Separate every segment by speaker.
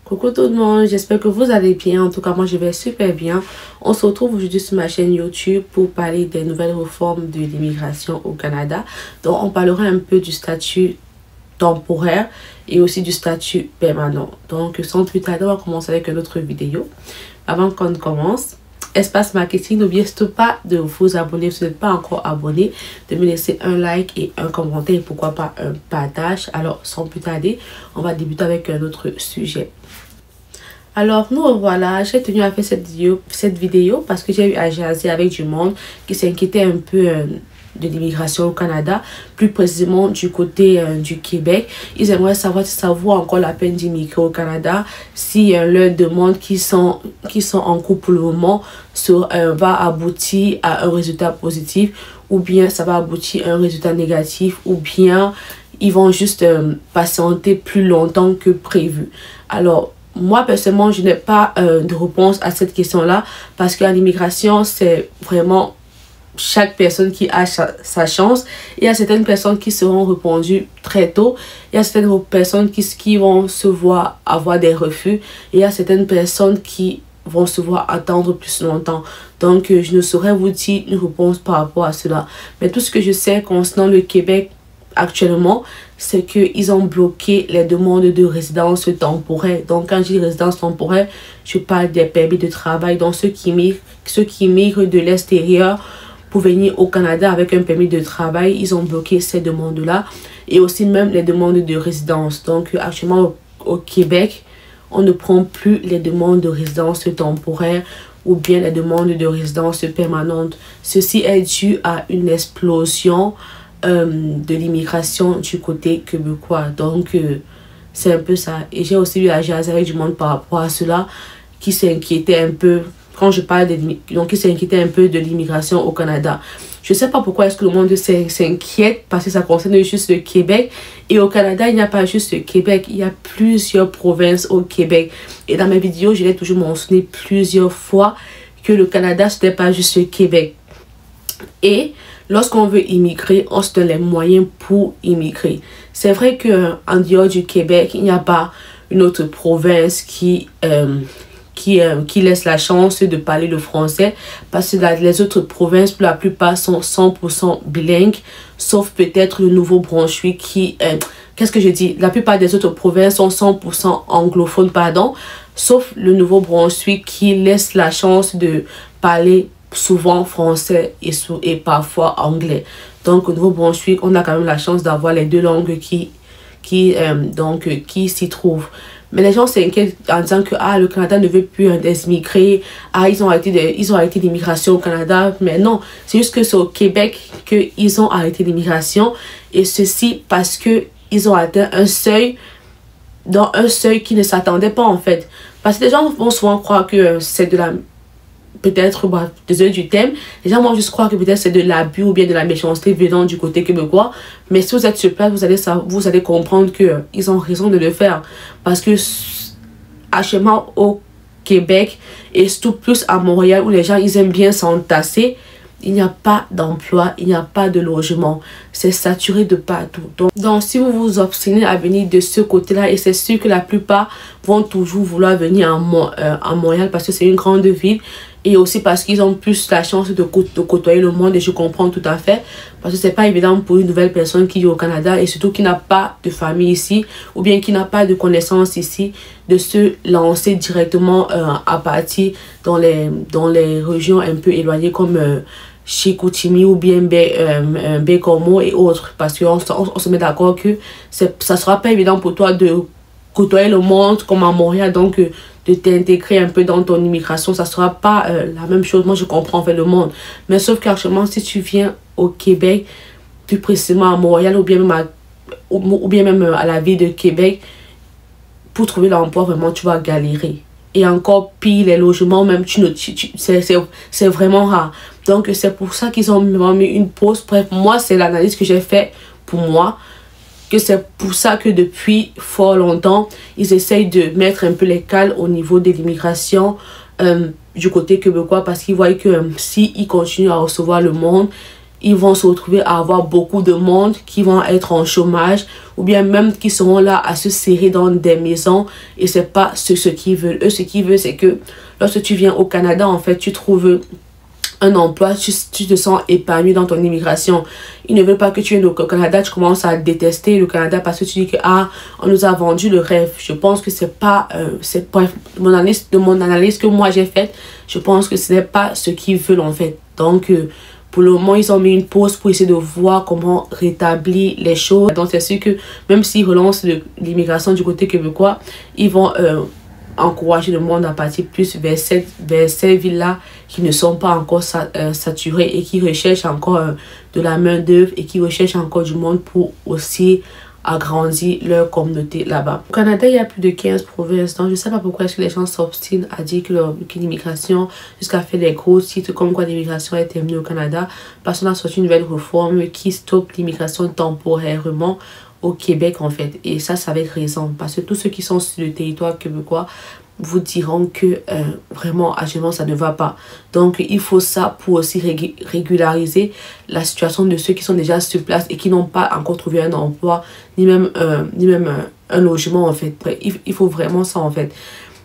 Speaker 1: Coucou tout le monde, j'espère que vous allez bien. En tout cas, moi je vais super bien. On se retrouve aujourd'hui sur ma chaîne YouTube pour parler des nouvelles réformes de l'immigration au Canada. Donc on parlera un peu du statut temporaire et aussi du statut permanent. Donc sans plus tarder, on va commencer avec une autre vidéo. Avant qu'on commence, Espace Marketing, n'oubliez surtout pas de vous abonner si vous n'êtes pas encore abonné, de me laisser un like et un commentaire et pourquoi pas un partage. Alors sans plus tarder, on va débuter avec un autre sujet. Alors nous voilà, j'ai tenu à faire cette vidéo parce que j'ai eu à jaser avec du monde qui s'inquiétait un peu de l'immigration au Canada, plus précisément du côté du Québec. Ils aimeraient savoir si ça vaut encore la peine d'immigrer au Canada, si leur demande qui sont en couple pour le moment va aboutir à un résultat positif, ou bien ça va aboutir à un résultat négatif, ou bien ils vont juste patienter plus longtemps que prévu. Alors moi, personnellement, je n'ai pas de réponse à cette question-là parce que l'immigration, c'est vraiment chaque personne qui a sa chance. Il y a certaines personnes qui seront répondues très tôt. Il y a certaines personnes qui vont se voir avoir des refus. Et il y a certaines personnes qui vont se voir attendre plus longtemps. Donc, je ne saurais vous dire une réponse par rapport à cela. Mais tout ce que je sais concernant le Québec actuellement, c'est qu'ils ont bloqué les demandes de résidence temporaire. Donc, quand je dis résidence temporaire, je parle des permis de travail. Donc, ceux qui migrent de l'extérieur pour venir au Canada avec un permis de travail, ils ont bloqué ces demandes-là. Et aussi même les demandes de résidence. Donc, actuellement, au Québec, on ne prend plus les demandes de résidence temporaire ou bien les demandes de résidence permanente. Ceci est dû à une explosion de l'immigration du côté québécois. Donc c'est un peu ça. Et j'ai aussi eu à jaser avec du monde par rapport à cela, qui s'inquiétait un peu quand je parle donc qui s'inquiétait un peu de l'immigration au Canada. Je sais pas pourquoi est-ce que le monde s'inquiète, parce que ça concerne juste le Québec. Et au Canada, il n'y a pas juste le Québec, il y a plusieurs provinces au Québec. Et dans mes vidéos, je l'ai toujours mentionné plusieurs fois que le Canada, ce n'est pas juste le Québec. Et lorsqu'on veut immigrer, on se donne les moyens pour immigrer. C'est vrai qu'en dehors du Québec, il n'y a pas une autre province qui laisse la chance de parler le français, parce que les autres provinces, pour la plupart, sont 100% bilingues, sauf peut-être le Nouveau-Brunswick qui... qu'est-ce que je dis? La plupart des autres provinces sont 100% anglophones, pardon, sauf le Nouveau-Brunswick qui laisse la chance de parler souvent français et parfois anglais. Donc au Nouveau-Brunswick, on a quand même la chance d'avoir les deux langues qui s'y trouvent. Mais les gens s'inquiètent en disant que le Canada ne veut plus des immigrés, ils ont arrêté l'immigration au Canada. Mais non, c'est juste que c'est au Québec qu'ils ont arrêté l'immigration, et ceci parce que ils ont atteint un seuil qui ne s'attendait pas en fait. Parce que les gens vont souvent croire que c'est de la... Peut-être, désolé du thème, les gens vont juste croire que peut-être c'est de l'abus ou bien de la méchanceté venant du côté québécois. Mais si vous êtes sur place, vous allez comprendre qu'ils ont raison de le faire. Parce que actuellement au Québec, et surtout plus à Montréal, où les gens ils aiment bien s'entasser, il n'y a pas d'emploi, il n'y a pas de logement. C'est saturé de partout. Donc si vous vous obstinez à venir de ce côté-là, et c'est sûr que la plupart vont toujours vouloir venir à Montréal parce que c'est une grande ville, et aussi parce qu'ils ont plus la chance de côtoyer le monde, et je comprends tout à fait. Parce que c'est pas évident pour une nouvelle personne qui vit au Canada, et surtout qui n'a pas de famille ici, ou bien qui n'a pas de connaissances ici, de se lancer directement à partir dans les régions un peu éloignées comme Chicoutimi ou bien Baie-Comeau et autres. Parce qu'on se met d'accord que ça sera pas évident pour toi de côtoyer le monde comme à Montréal, donc de t'intégrer un peu dans ton immigration, ça sera pas la même chose. Moi je comprends en fait le monde, mais sauf qu'actuellement si tu viens au Québec, plus précisément à Montréal ou bien même à la ville de Québec, pour trouver l'emploi vraiment tu vas galérer. Et encore pire, les logements même, c'est vraiment rare. Donc c'est pour ça qu'ils ont mis une pause. Bref, moi c'est l'analyse que j'ai fait pour moi, que c'est pour ça que depuis fort longtemps, ils essayent de mettre un peu les cales au niveau de l'immigration du côté québécois, parce qu'ils voient que s'ils continuent à recevoir le monde, ils vont se retrouver à avoir beaucoup de monde qui vont être en chômage ou bien même qui seront là à se serrer dans des maisons et c'est pas ce qu'ils veulent. Eux, ce qu'ils veulent, c'est que lorsque tu viens au Canada, en fait, tu trouves un emploi, tu te sens épanoui dans ton immigration. Ils ne veulent pas que tu viennes au Canada, tu commences à détester le Canada parce que tu dis que ah, on nous a vendu le rêve. Je pense que c'est pas, de mon analyse que moi j'ai faite, je pense que ce n'est pas ce qu'ils veulent en fait. Donc, pour le moment, ils ont mis une pause pour essayer de voir comment rétablir les choses. Donc, c'est sûr que même s'ils relancent l'immigration du côté québécois, ils vont encourager le monde à partir plus vers ces villes-là qui ne sont pas encore saturées et qui recherchent encore de la main-d'œuvre et qui recherchent encore du monde pour aussi agrandir leur communauté là-bas. Au Canada, il y a plus de 15 provinces, donc je ne sais pas pourquoi est-ce que les gens s'obstinent à dire que l'immigration, jusqu'à faire des gros titres comme quoi l'immigration est terminée au Canada, parce qu'on a sorti une nouvelle réforme qui stoppe l'immigration temporairement au Québec en fait. Et ça avec raison, parce que tous ceux qui sont sur le territoire québécois vous diront que vraiment actuellement ça ne va pas. Donc il faut ça pour aussi régulariser la situation de ceux qui sont déjà sur place et qui n'ont pas encore trouvé un emploi ni même un logement en fait. Il faut vraiment ça en fait.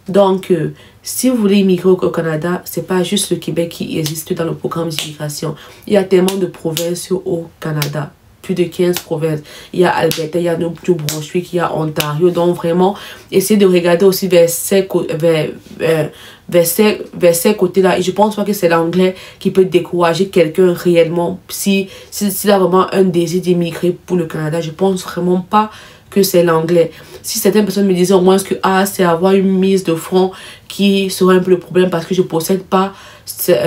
Speaker 1: Donc si vous voulez immigrer au Canada, c'est pas juste le Québec qui existe dans le programme d'immigration. Il y a tellement de provinces au Canada. Plus de 15 provinces. Il y a Alberta, il y a New Brunswick, il y a Ontario. Donc vraiment, essayez de regarder aussi vers ces côtés-là. Et je pense pas que c'est l'anglais qui peut décourager quelqu'un réellement. S'il a vraiment un désir d'immigrer pour le Canada, je pense vraiment pas que c'est l'anglais. Si certaines personnes me disaient au moins que ah, c'est avoir une mise de front qui serait un peu le problème parce que je possède pas cet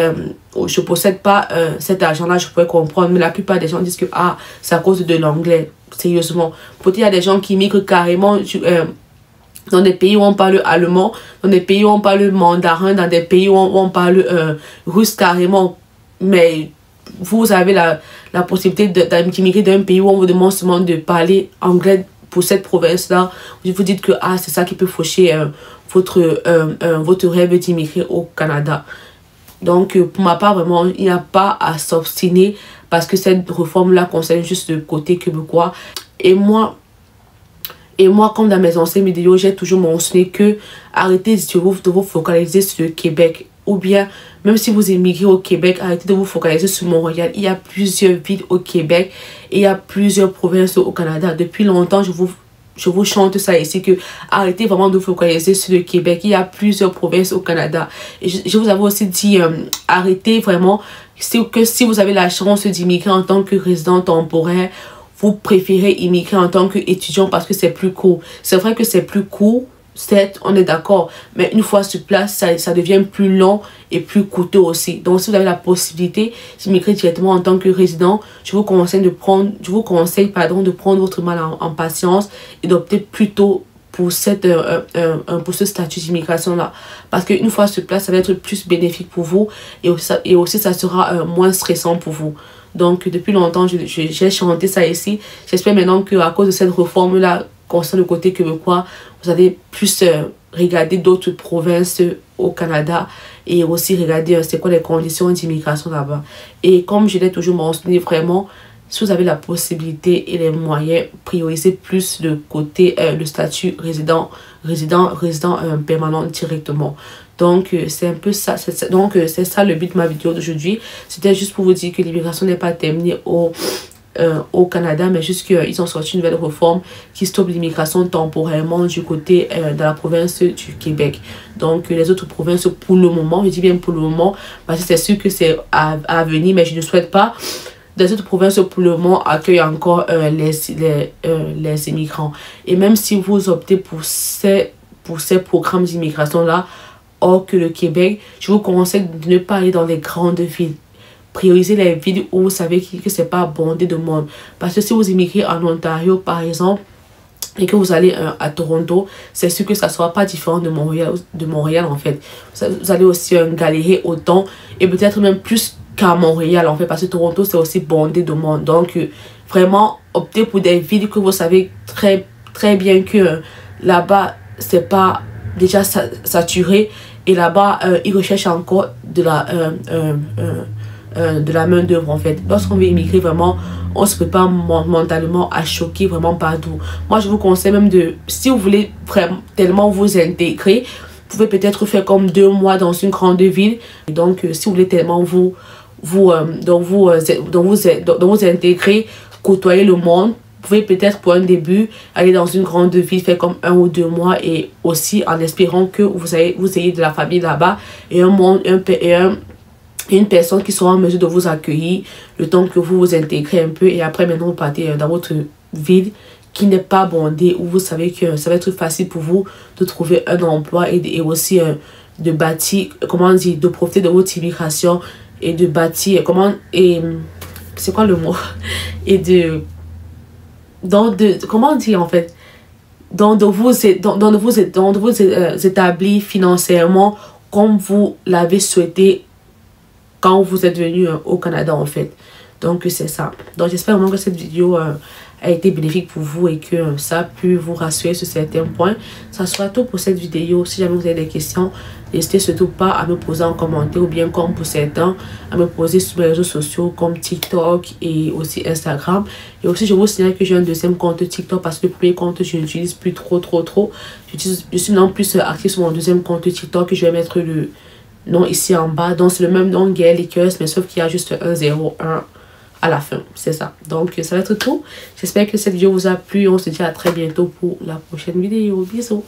Speaker 1: argent-là, je pourrais comprendre. Mais la plupart des gens disent que ah, c'est à cause de l'anglais. Sérieusement. Peut-être il y a des gens qui migrent carrément dans des pays où on parle allemand, dans des pays où on parle mandarin, dans des pays où on parle russe carrément. Mais vous avez la possibilité d'immigrer d'un pays où on vous demande seulement de parler anglais pour cette province-là. Vous dites que ah, c'est ça qui peut faucher votre rêve d'immigrer au Canada. Donc, pour ma part, vraiment, il n'y a pas à s'obstiner parce que cette réforme-là concerne juste le côté québécois. Et moi, comme dans mes anciennes vidéos, j'ai toujours mentionné que arrêtez de vous focaliser sur le Québec. Ou bien, même si vous immigrez au Québec, arrêtez de vous focaliser sur Montréal. Il y a plusieurs villes au Québec et il y a plusieurs provinces au Canada. Depuis longtemps, je vous chante ça ici, que arrêtez vraiment de vous focaliser sur le Québec. Il y a plusieurs provinces au Canada. Et je vous avais aussi dit, arrêtez vraiment, que si vous avez la chance d'immigrer en tant que résident temporaire, vous préférez immigrer en tant qu'étudiant parce que c'est plus court. C'est vrai que c'est plus court, certes, on est d'accord, mais une fois sur place, ça devient plus long et plus coûteux aussi. Donc, si vous avez la possibilité d'immigrer directement en tant que résident, je vous conseille de prendre votre mal en patience et d'opter plutôt pour ce statut d'immigration-là. Parce qu'une fois sur place, ça va être plus bénéfique pour vous et aussi ça sera moins stressant pour vous. Donc, depuis longtemps, j'ai chanté ça ici. J'espère maintenant qu'à cause de cette réforme-là, concernant le côté québécois, vous allez plus regarder d'autres provinces au Canada et aussi regarder c'est quoi les conditions d'immigration là-bas. Et comme je l'ai toujours mentionné, vraiment, si vous avez la possibilité et les moyens, priorisez plus le côté, le statut résident permanent directement. Donc, c'est un peu ça. C'est ça le but de ma vidéo d'aujourd'hui. C'était juste pour vous dire que l'immigration n'est pas terminée au Canada, mais juste qu'ils ont sorti une nouvelle réforme qui stoppe l'immigration temporairement du côté de la province du Québec. Donc, les autres provinces, pour le moment, je dis bien pour le moment, parce que c'est sûr que c'est à venir, mais je ne souhaite pas. Les autres provinces, pour le moment, accueillent encore les immigrants. Et même si vous optez pour ces programmes d'immigration-là, hors que le Québec, je vous conseille de ne pas aller dans les grandes villes. Priorisez les villes où vous savez que c'est pas bondé de monde. Parce que si vous immigrez en Ontario, par exemple, et que vous allez à Toronto, c'est sûr que ça ne sera pas différent de Montréal en fait. Vous allez aussi galérer autant et peut-être même plus qu'à Montréal en fait, parce que Toronto c'est aussi bondé de monde. Donc vraiment optez pour des villes que vous savez très bien que là-bas c'est pas déjà saturé et là-bas ils recherchent encore de la main d'œuvre en fait. Lorsqu'on veut immigrer vraiment, on se prépare mentalement à choquer vraiment partout. Moi je vous conseille même de, si vous voulez vraiment tellement vous intégrer, vous pouvez peut-être faire comme 2 mois dans une grande ville. Et donc si vous voulez tellement vous intégrer, côtoyer le monde, vous pouvez peut-être pour un début aller dans une grande ville, faire comme 1 ou 2 mois et aussi en espérant que vous ayez de la famille là-bas et une personne qui sera en mesure de vous accueillir le temps que vous vous intégrez un peu et après maintenant vous partez dans votre ville qui n'est pas bondée, où vous savez que ça va être facile pour vous de trouver un emploi et aussi de bâtir, comment dire, de profiter de votre immigration et de bâtir, c'est quoi le mot, et comment dire en fait, de vous établir financièrement comme vous l'avez souhaité quand vous êtes venu au Canada en fait. Donc c'est ça. Donc j'espère vraiment que cette vidéo a été bénéfique pour vous et que ça a pu vous rassurer sur certains points. Ça sera tout pour cette vidéo. Si jamais vous avez des questions, n'hésitez surtout pas à me poser en commentaire ou bien comme pour certains, à me poser sur les réseaux sociaux comme TikTok et aussi Instagram. Et aussi je vous signale que j'ai un deuxième compte TikTok parce que le premier compte je n'utilise plus trop. Je suis maintenant plus active sur mon deuxième compte TikTok et je vais mettre le nom ici en bas. Donc c'est le même nom, Gaëlle Lakers, mais sauf qu'il y a juste un 0, 1 à la fin, c'est ça. Donc ça va être tout. J'espère que cette vidéo vous a plu. On se dit à très bientôt pour la prochaine vidéo. Bisous.